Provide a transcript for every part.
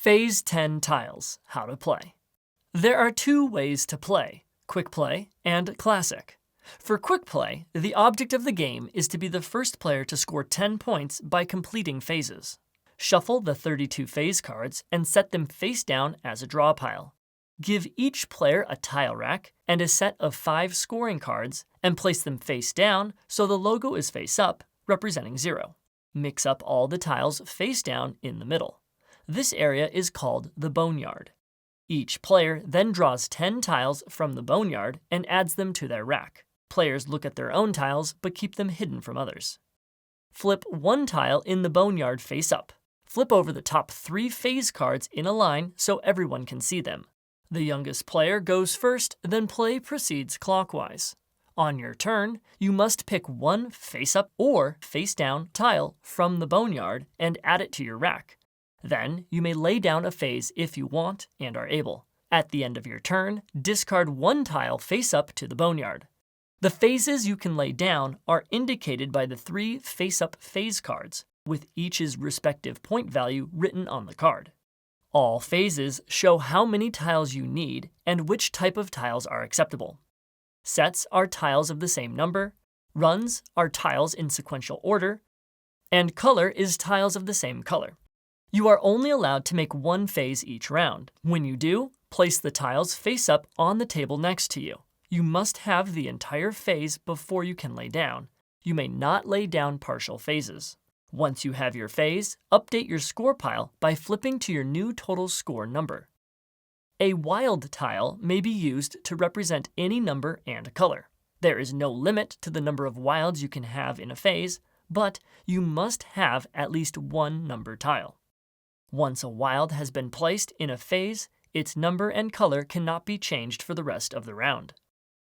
Phase 10 tiles, how to play. There are two ways to play, quick play and classic. For quick play, the object of the game is to be the first player to score 10 points by completing phases. Shuffle the 32 phase cards and set them face down as a draw pile. Give each player a tile rack and a set of 5 scoring cards and place them face down so the logo is face up, representing 0. Mix up all the tiles face down in the middle. This area is called the boneyard. Each player then draws 10 tiles from the boneyard and adds them to their rack. Players look at their own tiles but keep them hidden from others. Flip one tile in the boneyard face up. Flip over the top 3 phase cards in a line so everyone can see them. The youngest player goes first, then play proceeds clockwise. On your turn, you must pick one face up or face down tile from the boneyard and add it to your rack. Then you may lay down a phase if you want and are able. At the end of your turn, discard one tile face up to the boneyard. The phases you can lay down are indicated by the 3 face-up phase cards, with each's respective point value written on the card. All phases show how many tiles you need and which type of tiles are acceptable. Sets are tiles of the same number, runs are tiles in sequential order, and color is tiles of the same color. You are only allowed to make one phase each round. When you do, place the tiles face up on the table next to you. You must have the entire phase before you can lay down. You may not lay down partial phases. Once you have your phase, update your score pile by flipping to your new total score number. A wild tile may be used to represent any number and color. There is no limit to the number of wilds you can have in a phase, but you must have at least one number tile. Once a wild has been placed in a phase, its number and color cannot be changed for the rest of the round.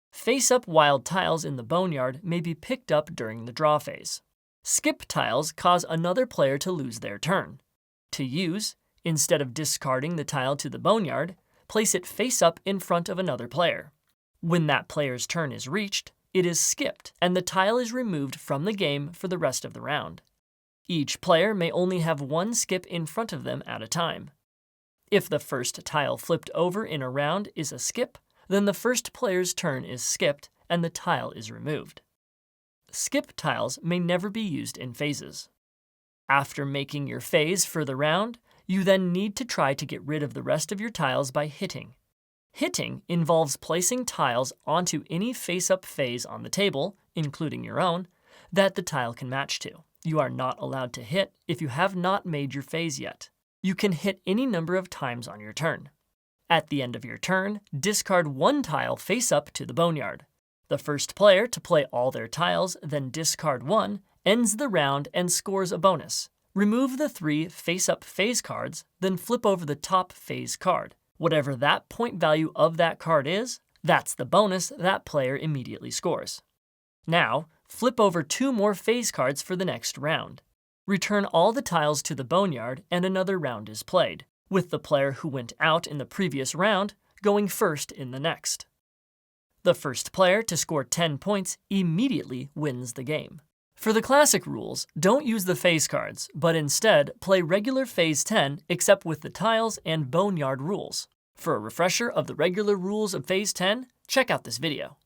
Face-up wild tiles in the boneyard may be picked up during the draw phase. Skip tiles cause another player to lose their turn. To use, instead of discarding the tile to the boneyard, place it face up in front of another player. When that player's turn is reached, it is skipped and the tile is removed from the game for the rest of the round. Each player may only have one skip in front of them at a time. If the first tile flipped over in a round is a skip, then the first player's turn is skipped and the tile is removed. Skip tiles may never be used in phases. After making your phase for the round, you then need to try to get rid of the rest of your tiles by hitting. Hitting involves placing tiles onto any face-up phase on the table, including your own, that the tile can match to. You are not allowed to hit if you have not made your phase yet. You can hit any number of times on your turn. At the end of your turn, discard one tile face up to the boneyard. The first player to play all their tiles, then discard one, ends the round and scores a bonus. Remove the 3 face-up phase cards, then flip over the top phase card. Whatever that point value of that card is, that's the bonus that player immediately scores. Now, flip over 2 more phase cards for the next round. Return all the tiles to the boneyard and another round is played, with the player who went out in the previous round going first in the next. The first player to score 10 points immediately wins the game. For the classic rules, don't use the phase cards, but instead play regular phase 10 except with the tiles and boneyard rules. For a refresher of the regular rules of phase 10, check out this video.